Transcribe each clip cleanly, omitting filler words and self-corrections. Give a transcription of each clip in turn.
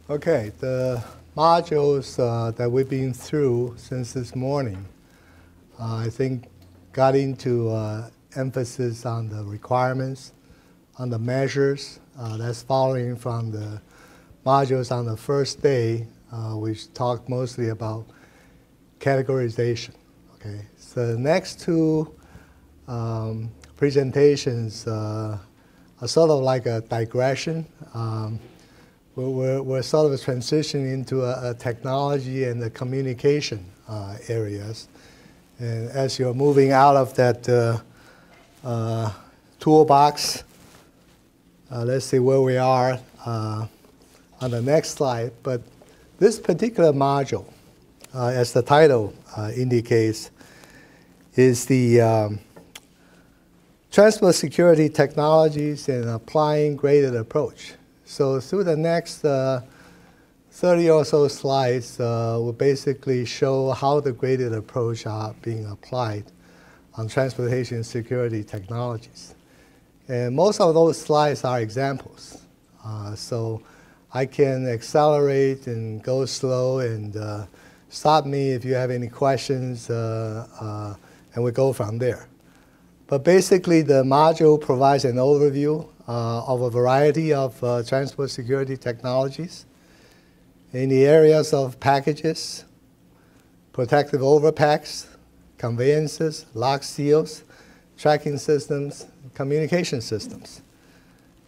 Okay, the modules that we've been through since this morning, I think got into emphasis on the requirements, on the measures. That's following from the modules on the first day, which talked mostly about categorization. Okay, so the next two presentations are sort of like a digression. We're sort of transitioning into a technology and the communication areas. And as you're moving out of that toolbox, let's see where we are on the next slide. But this particular module, as the title indicates, is the transport security technologies and applying graded approach. So through the next 30 or so slides, we'll basically show how the graded approach are being applied on transportation security technologies. And most of those slides are examples. So I can accelerate and go slow and stop me if you have any questions, and we go from there. But basically, the module provides an overview of a variety of transport security technologies in the areas of packages, protective overpacks, conveyances, lock seals, tracking systems, communication systems.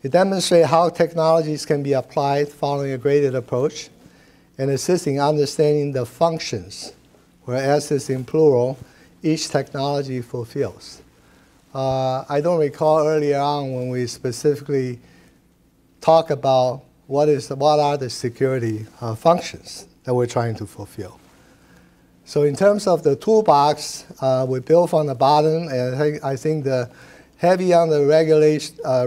It demonstrates how technologies can be applied following a graded approach and assisting understanding the functions, where S is in plural, each technology fulfills. I don't recall earlier on when we specifically talk about what are the security functions that we're trying to fulfill. So in terms of the toolbox, we build from the bottom, and I think the heavy on the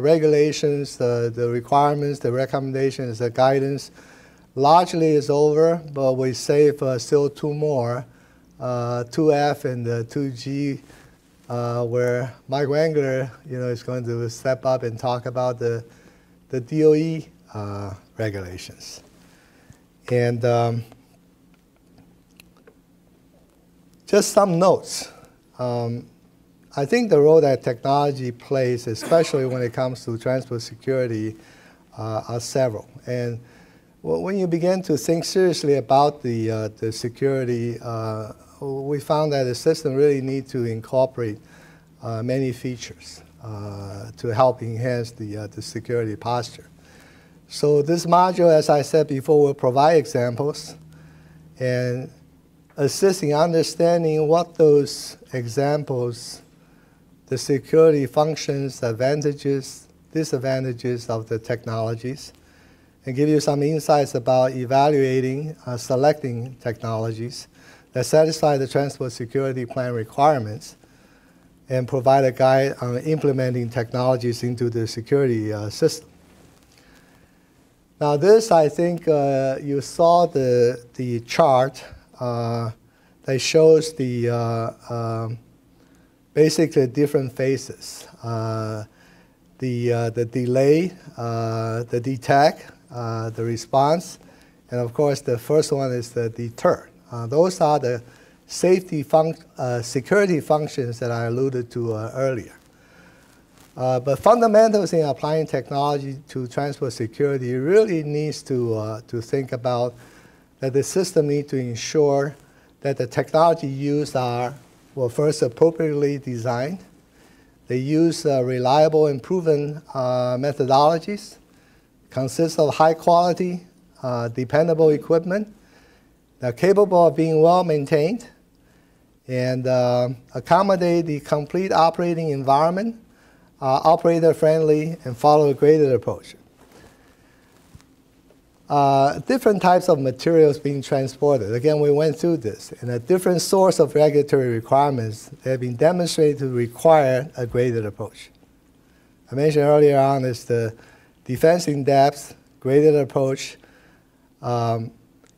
regulations, the requirements, the recommendations, the guidance, largely is over, but we save still two more, 2F and 2G, where Mike Wengler, is going to step up and talk about the DOE regulations. And just some notes. I think the role that technology plays, especially when it comes to transport security, are several. And when you begin to think seriously about the security, we found that the system really needs to incorporate many features to help enhance the security posture. So this module, as I said before, will provide examples and assist in understanding what those examples, the security functions, advantages, disadvantages of the technologies, and give you some insights about evaluating, selecting technologies that satisfy the transport security plan requirements and provide a guide on implementing technologies into the security system. Now this, I think you saw the chart that shows the basically different phases. The delay, the detect, the response, and of course the first one is the deter. Those are the safety security functions that I alluded to earlier. But fundamentals in applying technology to transport security really needs to think about that the system needs to ensure that the technology used are, well, first appropriately designed. They use reliable and proven methodologies, consist of high quality, dependable equipment, they're capable of being well maintained, and accommodate the complete operating environment, operator friendly, and follow a graded approach. Different types of materials being transported. Again, we went through this. And a different source of regulatory requirements that have been demonstrated to require a graded approach. I mentioned earlier on is the defense in depth, graded approach.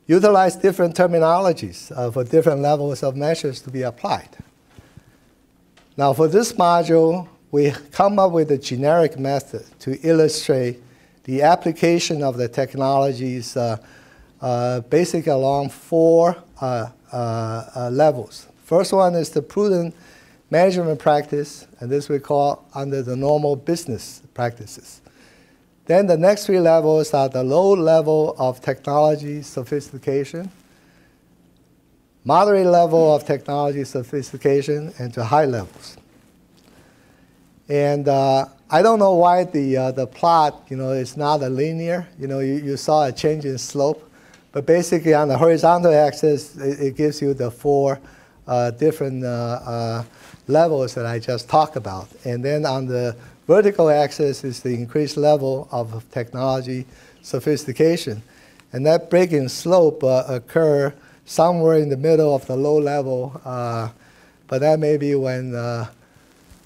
Utilize different terminologies for different levels of measures to be applied. Now for this module, we come up with a generic method to illustrate the application of the technologies basically along four levels. First one is the prudent management practice, and this we call under the normal business practices. Then the next three levels are the low level of technology sophistication, moderate level of technology sophistication, and to high levels. And I don't know why the plot, is not a linear. You saw a change in slope, but basically on the horizontal axis, it gives you the four different levels that I just talked about. And then on the vertical axis is the increased level of technology sophistication. And that breaking slope occur somewhere in the middle of the low level, but that may be when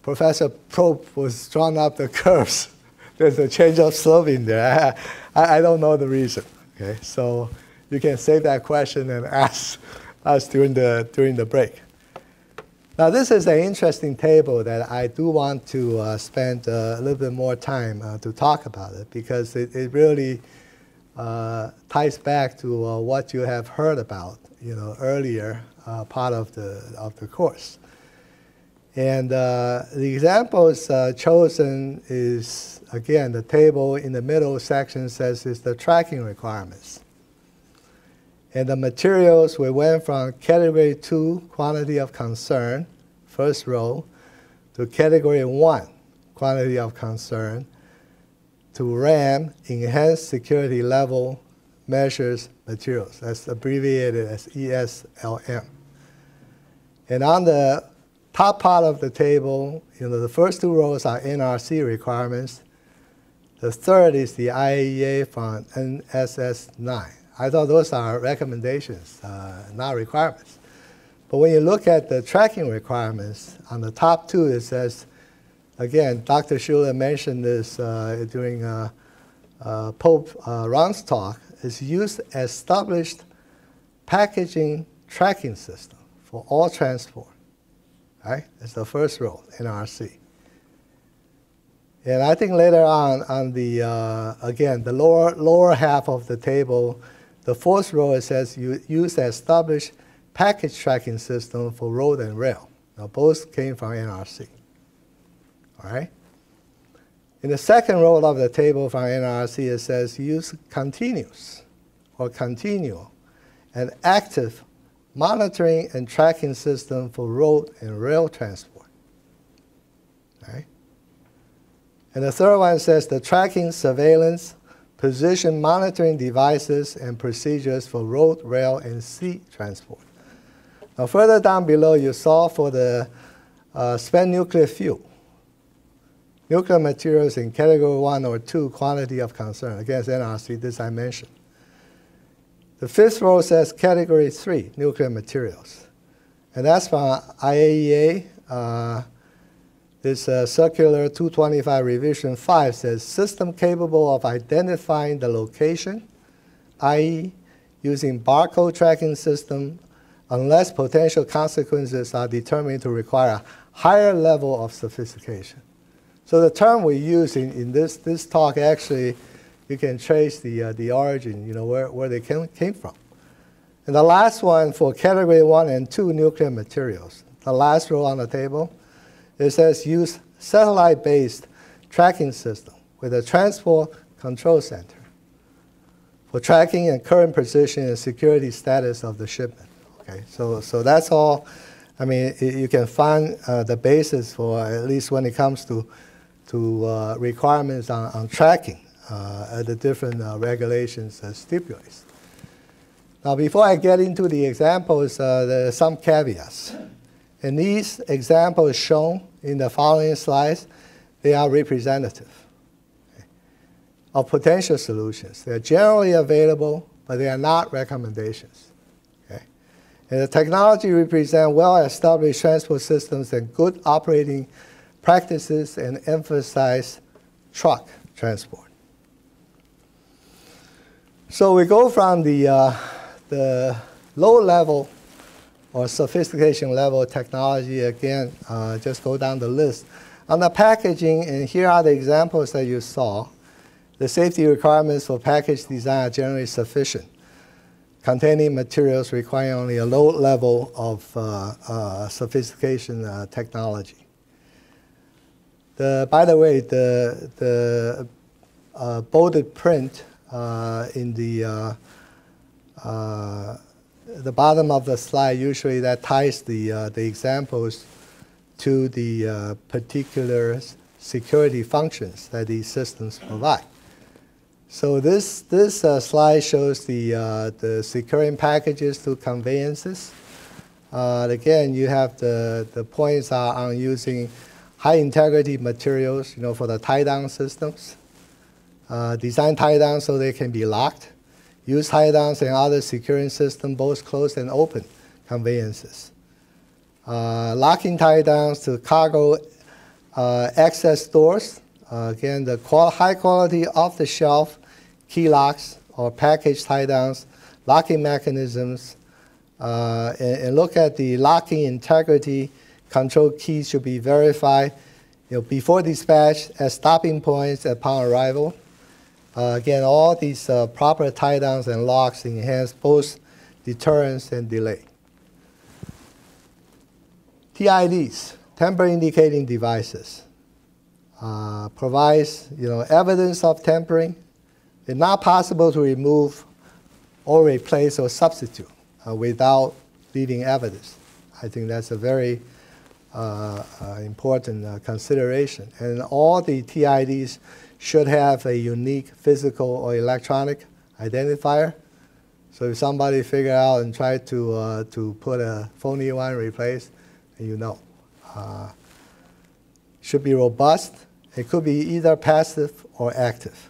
Professor Probe was drawing up the curves. There's a change of slope in there. I don't know the reason. Okay, so you can save that question and ask us during the break. Now this is an interesting table that I do want to spend a little bit more time to talk about it, because it really ties back to what you have heard about earlier part of the course. And the examples chosen is, again, the table in the middle section says is the tracking requirements. And the materials, we went from category 2, quantity of concern, first row, to category 1, quantity of concern, to RAM, enhanced security level measures materials. That's abbreviated as ESLM. And on the top part of the table, the first two rows are NRC requirements. The third is the IAEA from NSS 9. I thought those are recommendations, not requirements. But when you look at the tracking requirements, on the top two it says, again, Dr. Schuler mentioned this during Pope Ron's talk, is use established packaging tracking system for all transport. Right? It's the first row, NRC. And I think later on the, again, the lower half of the table, the fourth row, it says you use established package tracking system for road and rail. Now, both came from NRC. All right? In the second row of the table from NRC, it says use continuous or continual and active monitoring and tracking system for road and rail transport. Right? And the third one says the tracking, surveillance, position monitoring devices and procedures for road, rail, and sea transport. Now further down below, you saw for the spent nuclear fuel, nuclear materials in category 1 or 2, quantity of concern. Again, it's NRC, this I mentioned. The fifth row says category 3, nuclear materials. And that's from IAEA. This circular 225 revision 5 says system capable of identifying the location, i.e. using barcode tracking system, unless potential consequences are determined to require a higher level of sophistication. So the term we use in this talk, actually, you can trace the origin, where they came from. And the last one for category 1 and 2 nuclear materials, the last row on the table, it says use satellite-based tracking system with a transport control center for tracking and current position and security status of the shipment. Okay, so that's all. I mean, you can find the basis for, at least when it comes to requirements on tracking, the different regulations stipulates. Now, before I get into the examples, there are some caveats. And these examples shown in the following slides, they are representative of potential solutions. They are generally available, but they are not recommendations. Okay? And the technology represents well-established transport systems and good operating practices and emphasize truck transport. So we go from the low level or sophistication level technology, again, just go down the list. On the packaging, and here are the examples that you saw, the safety requirements for package design are generally sufficient. containing materials requiring only a low level of sophistication technology. By the way, the bolded print in the bottom of the slide, usually that ties the examples to the particular security functions that these systems provide. So this slide shows the securing packages to conveyances. Again, you have the points are on using high integrity materials, for the tie-down systems. Design tie-downs so they can be locked. Use tie-downs in other securing systems, both closed and open conveyances. Locking tie-downs to cargo access doors. Again, the high quality off-the-shelf key locks or package tie-downs, locking mechanisms, and look at the locking integrity. Control keys should be verified before dispatch, at stopping points upon arrival. Again, all these proper tie-downs and locks enhance both deterrence and delay. TIDs, temper indicating devices, provides evidence of tempering. It's not possible to remove or replace or substitute without leaving evidence. I think that's a very important consideration. And all the TIDs should have a unique physical or electronic identifier. So if somebody figure out and try to put a phony one replace, should be robust. It could be either passive or active.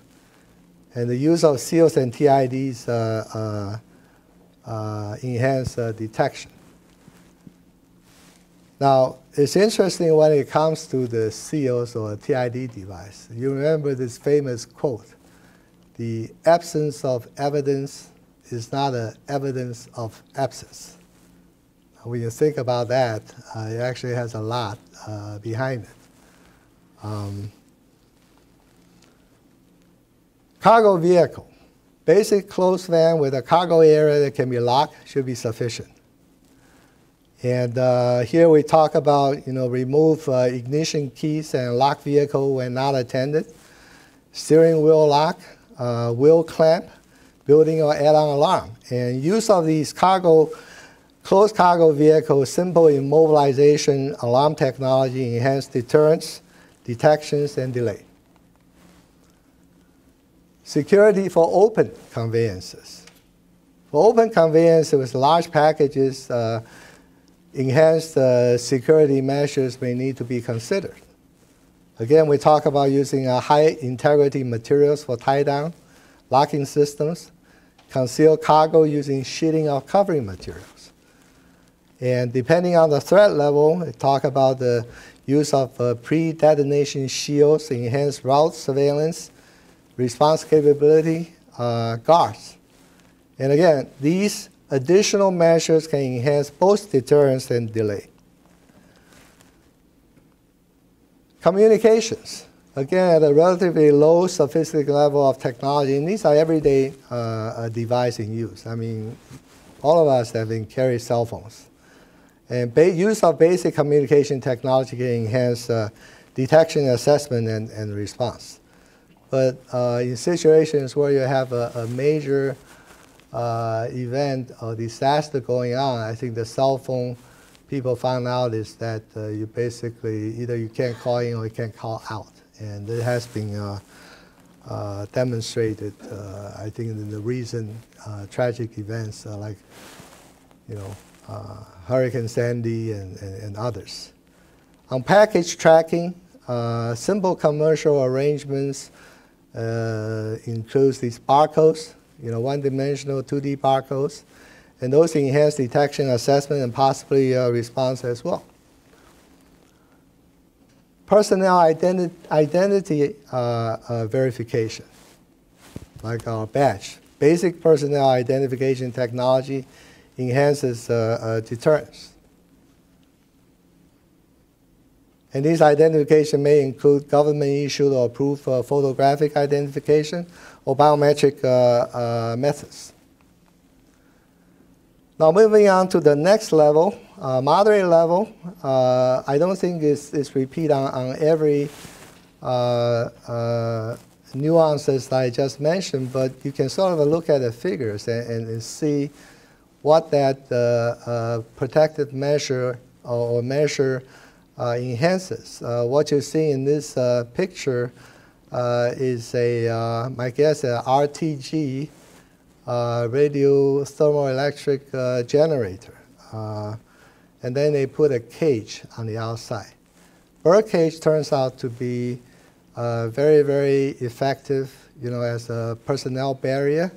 And the use of seals and TIDs enhance detection. Now, it's interesting when it comes to the seals or TID device. You remember this famous quote, the absence of evidence is not an evidence of absence. When you think about that, it actually has a lot behind it. Cargo vehicle. Basic closed van with a cargo area that can be locked should be sufficient. And here we talk about, remove ignition keys and lock vehicle when not attended. Steering wheel lock, wheel clamp, building or add-on alarm. And use of these closed cargo vehicles, simple immobilization alarm technology enhance deterrence, detections, and delay. Security for open conveyances. For open conveyances with large packages, enhanced security measures may need to be considered. Again, we talk about using high integrity materials for tie-down, locking systems, concealed cargo using sheeting or covering materials. And depending on the threat level, we talk about the use of pre-detonation shields, enhanced route surveillance, response capability, guards. And again, these additional measures can enhance both deterrence and delay. Communications. Again, at a relatively low sophisticated level of technology, and these are everyday devices in use. I mean, all of us have been carrying cell phones. And use of basic communication technology can enhance detection, assessment, and response. But in situations where you have a major event or disaster going on, I think the cell phone people found out is that you basically either you can't call in or you can't call out. And it has been demonstrated, I think, in the recent tragic events like, Hurricane Sandy and others. On package tracking, simple commercial arrangements includes these barcodes, one-dimensional 2D barcodes, and those enhance detection, assessment, and possibly response as well. Personnel identity verification, like our badge. Basic personnel identification technology enhances deterrence. And these identification may include government-issued or approved photographic identification or biometric methods. Now moving on to the next level, moderate level. I don't think it's repeat on every nuances that I just mentioned, but you can sort of look at the figures and see what that protective measure or measure enhances. What you see in this picture is my guess, a RTG, radio thermoelectric generator. And then they put a cage on the outside. Bird cage turns out to be very, very effective, as a personnel barrier.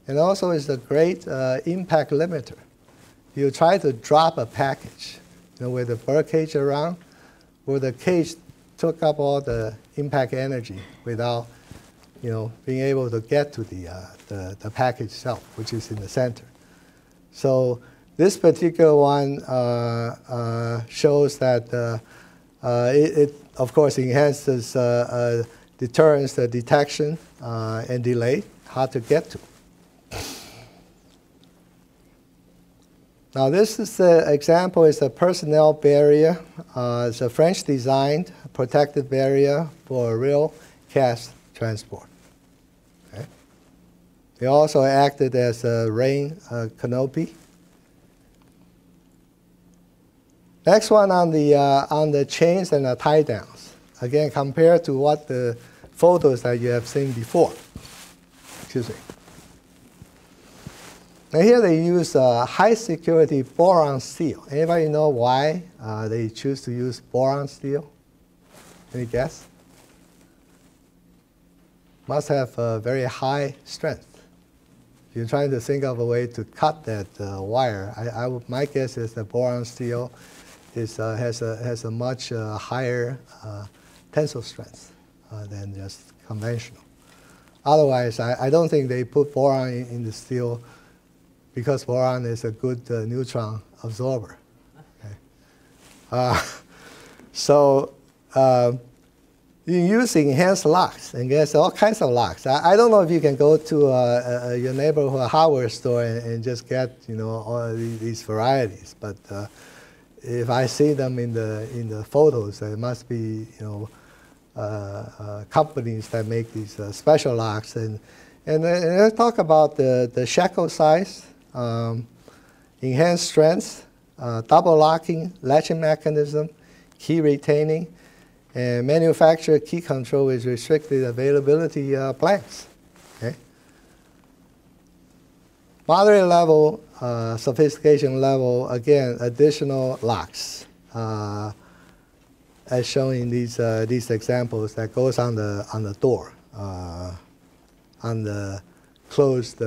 And also is a great impact limiter. You try to drop a package, with the bird cage around, where the cage took up all the impact energy without, being able to get to the package itself, which is in the center. So this particular one shows that it of course enhances deterrence, the detection and delay, hard to get to. Now this is the example, is a personnel barrier. It's a French-designed protective barrier for rail cast transport. Okay. They also acted as a rain canopy. Next one on the chains and the tie downs. Again, compared to what the photos that you have seen before. Excuse me. And here they use high security boron steel. Anybody know why they choose to use boron steel? Any guess? Must have very high strength. If you're trying to think of a way to cut that wire, my guess is that boron steel has a much higher tensile strength than just conventional. Otherwise, I don't think they put boron in the steel because boron is a good neutron absorber. Okay. So you use enhanced locks, and there's all kinds of locks. I don't know if you can go to your neighborhood hardware store and just get all these varieties, but if I see them in the photos, there must be companies that make these special locks, and let's talk about the shackle size, enhanced strength, double locking, latching mechanism, key retaining, and manufacturer key control with restricted availability blanks. Okay. Moderate level, sophistication level, again, additional locks, as shown in these examples that goes on the door, on the closed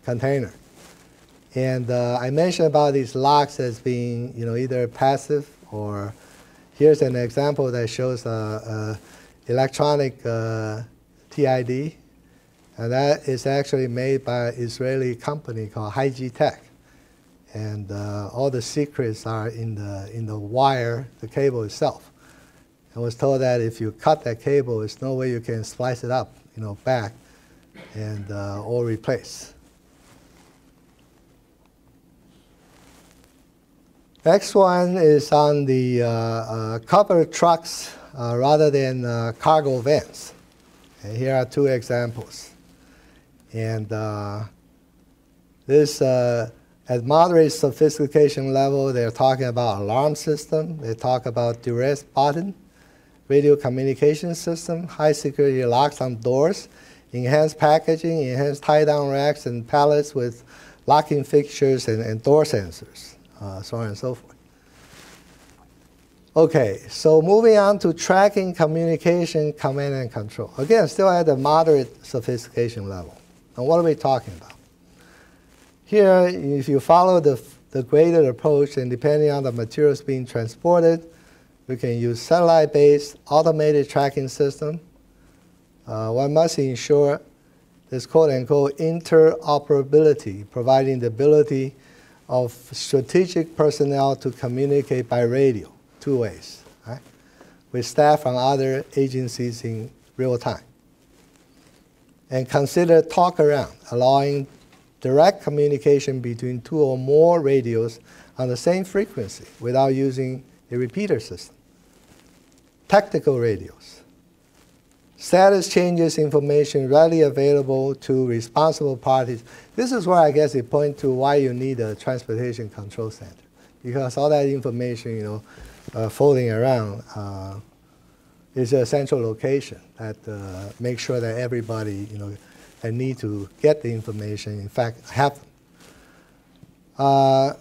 container. And I mentioned about these locks as being either passive, or here's an example that shows electronic TID. And that is actually made by an Israeli company called Hyg Tech. And all the secrets are in the wire, the cable itself. I was told that if you cut that cable, there's no way you can splice it up, back and or replace. Next one is on the covered trucks rather than cargo vans. And here are two examples. And this, at moderate sophistication level, they're talking about alarm system. They talk about duress button, radio communication system, high security locks on doors, enhanced packaging, enhanced tie-down racks and pallets with locking fixtures and door sensors, so on and so forth. Okay, so moving on to tracking, communication, command and control. Again, still at the moderate sophistication level. And what are we talking about? Here, if you follow the graded approach, and depending on the materials being transported, we can use satellite-based automated tracking system. One must ensure this quote-unquote interoperability, providing the ability of strategic personnel to communicate by radio, two ways, right, with staff from other agencies in real time. And consider talk around, allowing direct communication between two or more radios on the same frequency without using a repeater system. Tactical radios. Status changes information readily available to responsible parties. This is where I guess it points to why you need a transportation control center, because all that information, floating around is a central location that makes sure that everybody, that need to get the information, in fact, have them.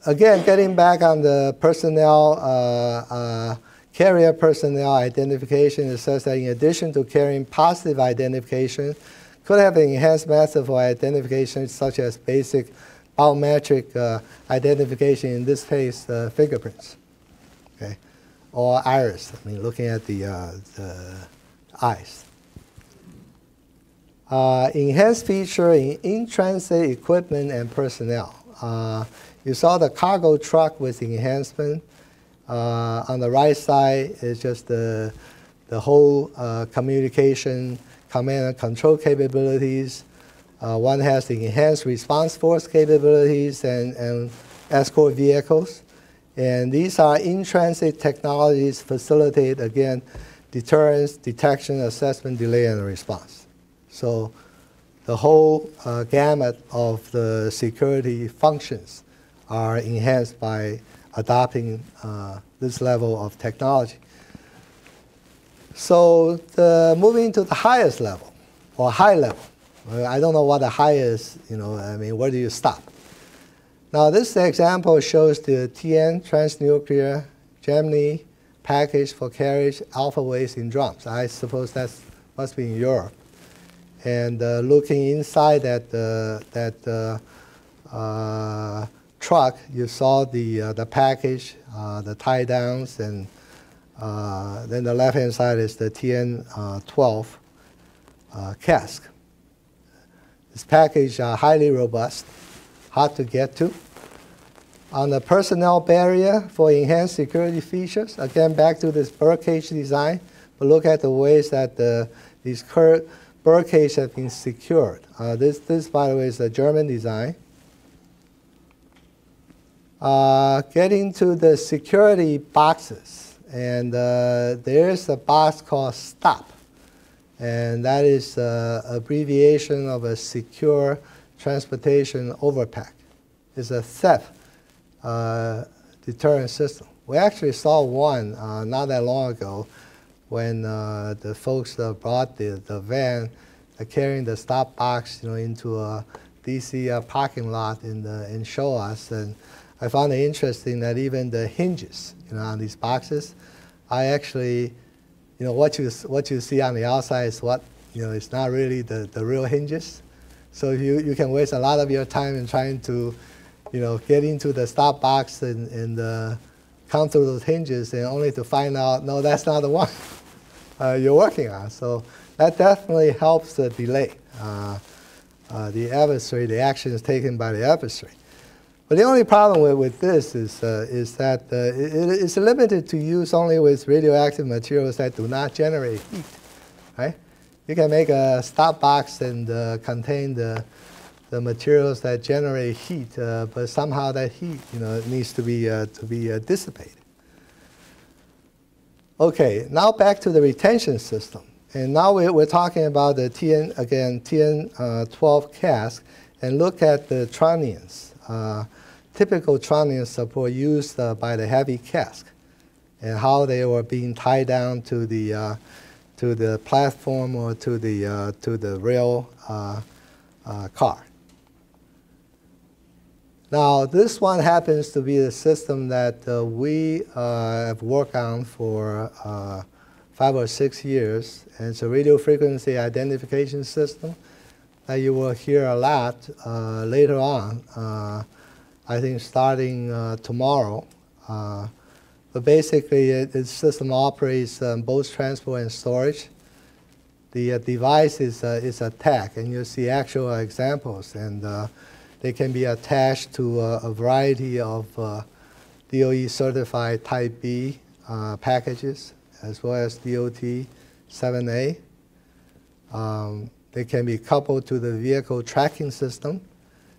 Again, getting back on the personnel, carrier personnel identification, it says that in addition to carrying positive identification, could have an enhanced method for identification, such as basic biometric identification, in this case, fingerprints, okay, or iris, looking at the eyes. Enhanced feature in in-transit equipment and personnel. You saw the cargo truck with enhancement. On the right side is just the whole communication, command and control capabilities. One has the enhanced response force capabilities and escort vehicles. And these are in-transit technologies facilitate, again, deterrence, detection, assessment, delay, and response. So the whole gamut of the security functions are enhanced by adopting this level of technology. So moving to the highest level, or high level. I don't know what the high is, where do you stop? Now this example shows the TN, transnuclear Gemini package for carriage alpha waves in drums. I suppose that must be in Europe. And looking inside that truck, you saw the package, the tie downs, and then the left-hand side is the TN12 cask. This package are highly robust, hard to get to. On the personnel barrier for enhanced security features, again back to this birdcage design, but look at the ways that these birdcage have been secured. This, by the way, is a German design. Getting to the security boxes, and there's a box called STOP, and that is an abbreviation of a secure transportation overpack. It's a theft deterrent system. We actually saw one not that long ago when the folks brought the van carrying the stop box into a DC parking lot and show us. And I found it interesting that even the hinges on these boxes, I actually, what you see on the outside is what, it's not really the real hinges. So you can waste a lot of your time in trying to, get into the stop box and come through those hinges, and only to find out, no, that's not the one you're working on. So that definitely helps the delay, the adversary, the actions taken by the adversary. But the only problem with this is that it's limited to use only with radioactive materials that do not generate heat, right? You can make a stop box and contain the materials that generate heat, but somehow that heat, needs to be dissipated. Okay, now back to the retention system. And now we're talking about the TN12 cask, and look at the trunnions. Typical trunnion support used by the heavy cask, and how they were being tied down to the platform or to the rail car. Now this one happens to be the system that we have worked on for 5 or 6 years, and it's a radio frequency identification system that you will hear a lot later on. I think starting tomorrow. But basically, the system operates both transport and storage. The device is a tag, and you'll see actual examples. And they can be attached to a variety of DOE certified Type B packages, as well as DOT 7A. They can be coupled to the vehicle tracking system.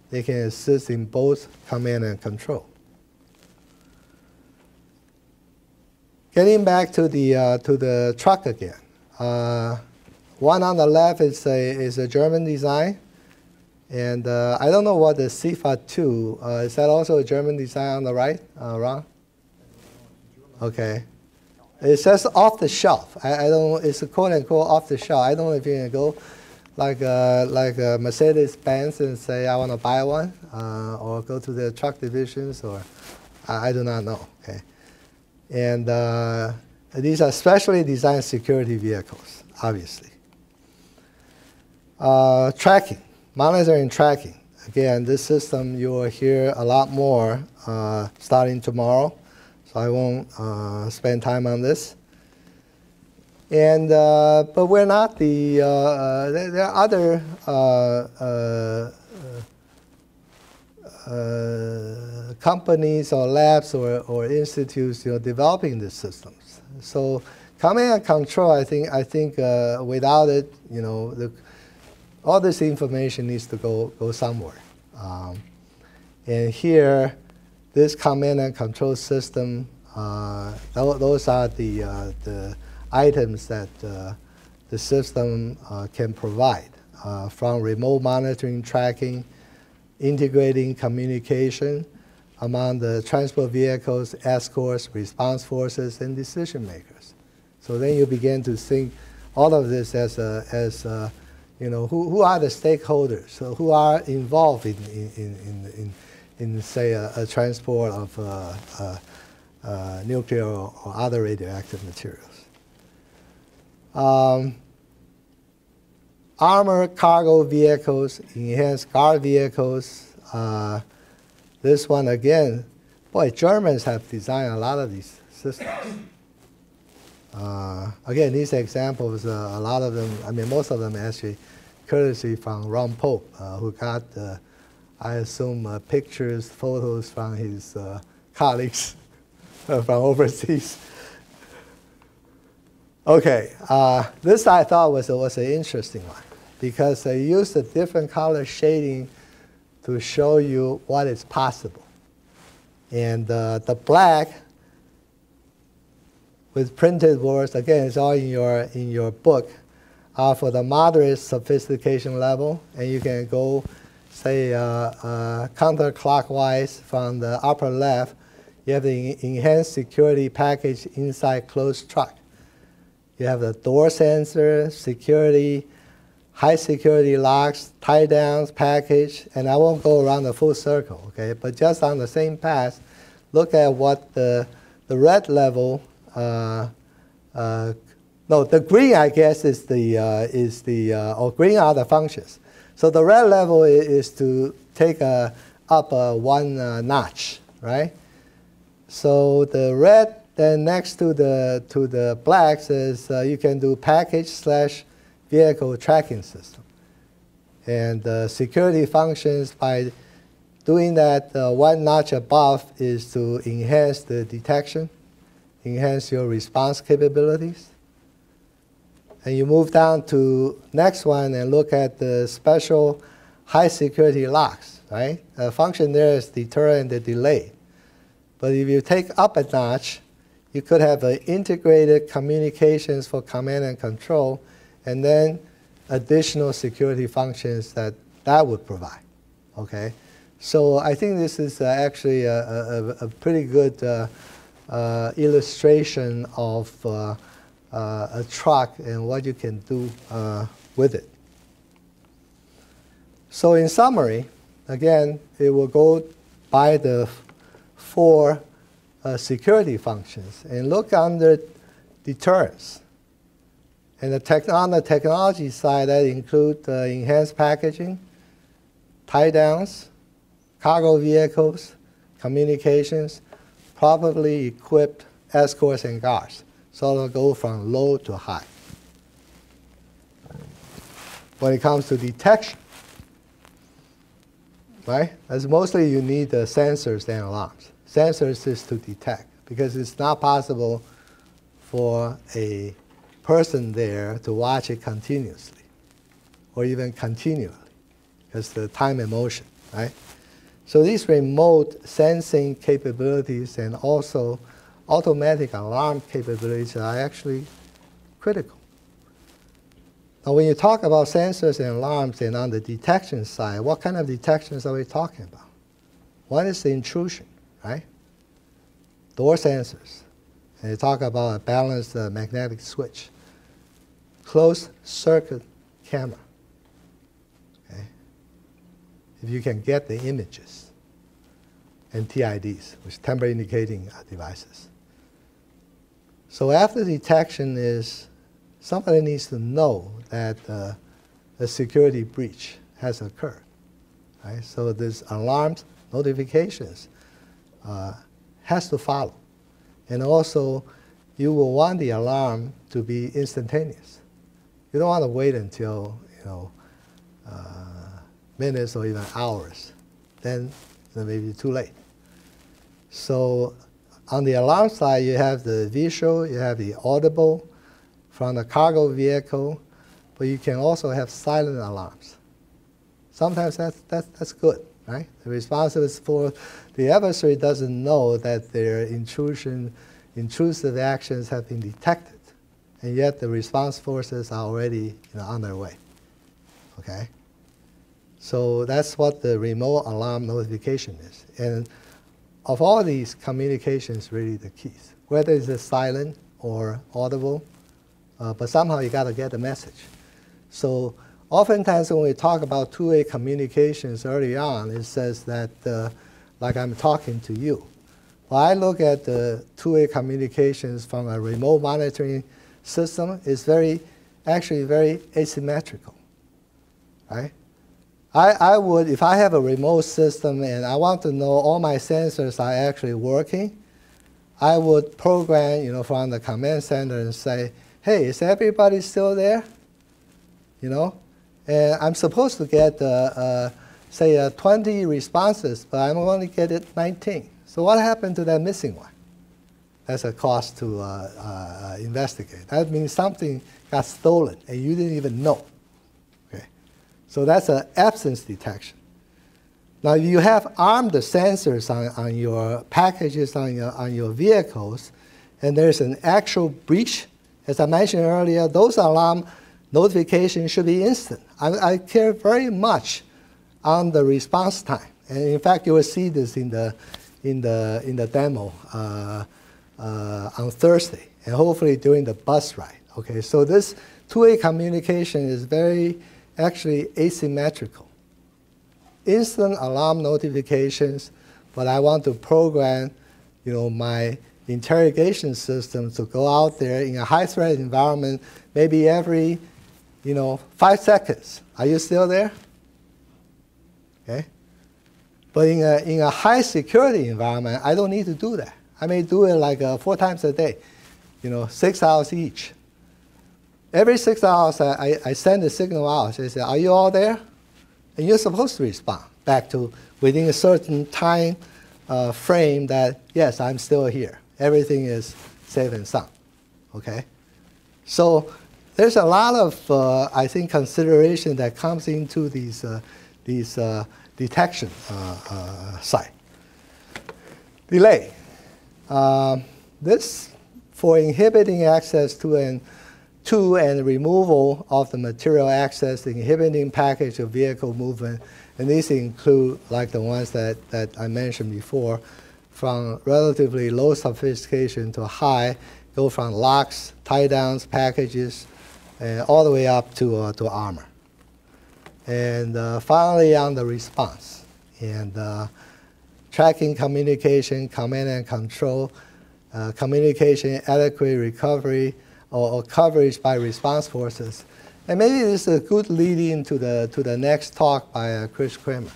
They can assist in both command and control. Getting back to the truck again. One on the left is a German design. And I don't know what the CIFA 2, is that also a German design on the right, Ron? Okay. It says off the shelf. I don't, it's a quote unquote off the shelf. I don't know if you can go like a Mercedes-Benz and say, I want to buy one, or go to the truck divisions, or I do not know, okay? And these are specially designed security vehicles, obviously. Tracking, monitoring tracking. Again, this system you will hear a lot more starting tomorrow, so I won't spend time on this. And but we're not the. There are other companies or labs or institutes, developing these systems. So command and control, I think without it, all this information needs to go somewhere. And here, this command and control system, those are the items that the system can provide, from remote monitoring, tracking, integrating communication among the transport vehicles, escorts, response forces, and decision makers. So then you begin to think all of this as who are the stakeholders, so who are involved in say, a transport of nuclear or other radioactive materials. Armored cargo vehicles, enhanced guard vehicles. This one again, boy, Germans have designed a lot of these systems. Again, these examples, a lot of them, I mean, most of them actually courtesy from Ron Pope, who got, I assume, pictures, photos from his colleagues from overseas. Okay, this I thought was an interesting one, because they used a different color shading to show you what is possible. And the black with printed words, again, it's all in your book, are for the moderate sophistication level, and you can go, say, counterclockwise from the upper left. You have the enhanced security package inside closed truck. You have the door sensor, security, high security locks, tie downs package, and I won't go around the full circle, okay? But just on the same path, look at what the red level, no, the green, I guess, is or green are the functions. So the red level is to take up one notch, right? So the red, then next to the black says you can do package/vehicle tracking system. And security functions, by doing that one notch above, is to enhance the detection, enhance your response capabilities. And you move down to next one and look at the special high security locks, right? The function there is deter and the delay. But if you take up a notch, you could have integrated communications for command and control, and then additional security functions that would provide, okay? So I think this is actually a pretty good illustration of a truck and what you can do with it. So in summary, again, it will go by the 4 security functions, and look under deterrence. And on the technology side, that includes enhanced packaging, tie downs, cargo vehicles, communications, properly equipped escorts and guards. So it'll go from low to high. When it comes to detection, right? As mostly you need the sensors and alarms. Sensors is to detect, because it's not possible for a person there to watch it continuously or even continually, because the time and motion. right? So these remote sensing capabilities and also automatic alarm capabilities are actually critical. Now, when you talk about sensors and alarms and on the detection side, what kind of detections are we talking about? One is the intrusion, right? Door sensors. And you talk about a balanced magnetic switch. Closed circuit camera. Okay? If you can get the images. And TIDs, which temporary indicating devices. So after detection is, somebody needs to know that a security breach has occurred. Right? So this alarms, notifications has to follow. And also, you will want the alarm to be instantaneous. You don't want to wait until minutes or even hours. Then it may be too late. So on the alarm side, you have the visual, you have the audible from the cargo vehicle, but you can also have silent alarms. Sometimes that's good, right? The responsiveness for the adversary doesn't know that their intrusive actions have been detected, and yet the response forces are already on their way. Okay? So that's what the remote alarm notification is. And of all these, communication is really the keys, whether it's silent or audible, but somehow you got to get the message. So oftentimes when we talk about two-way communications early on, it says that like I'm talking to you. Well, I look at the two-way communications from a remote monitoring system, it's actually very asymmetrical, right? I would, if I have a remote system and I want to know all my sensors are actually working, I would program, from the command center and say, hey, is everybody still there? And I'm supposed to get, say, 20 responses, but I'm only getting 19. So what happened to that missing one? That's a cost to investigate. That means something got stolen and you didn't even know. So that's an absence detection. Now, if you have armed sensors on your packages, on your vehicles, and there's an actual breach, as I mentioned earlier, those alarm notifications should be instant. I care very much on the response time. And in fact, you will see this in the demo on Thursday, and hopefully during the bus ride. Okay, so this two-way communication is very actually asymmetrical. Instant alarm notifications, but I want to program, my interrogation system to go out there in a high-threat environment, maybe every, 5 seconds. Are you still there? Okay. But in a high-security environment, I don't need to do that. I may do it like 4 times a day, 6 hours each. Every 6 hours, I send a signal out. I say, are you all there? And you're supposed to respond back to within a certain time frame that, yes, I'm still here. Everything is safe and sound. Okay? So there's a lot of, I think, consideration that comes into these detection side. Delay. This, for inhibiting access to and removal of the material access, inhibiting package of vehicle movement, and these include like the ones that I mentioned before, from relatively low sophistication to high, go from locks, tie-downs, packages, and all the way up to armor. And finally, on the response, and tracking communication, command and control, communication, adequate recovery, or coverage by response forces. And maybe this is a good lead-in to the next talk by Chris Kramer.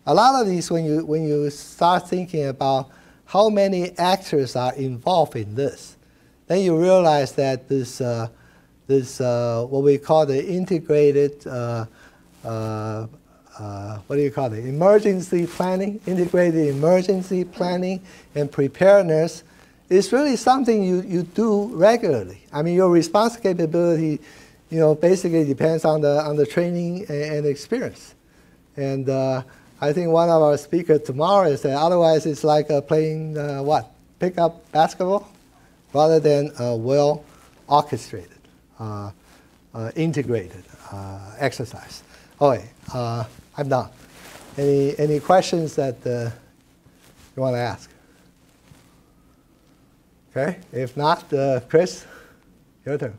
A lot of these, when you start thinking about how many actors are involved in this, then you realize that this what we call the integrated emergency planning, integrated emergency planning and preparedness is really something you do regularly. I mean, your response capability, basically depends on the training and experience. And I think one of our speakers tomorrow is that otherwise it's like playing what? Pickup basketball rather than well orchestrated, integrated exercise. Okay, I'm done. Any questions that you want to ask? Okay, if not, Chris, your turn.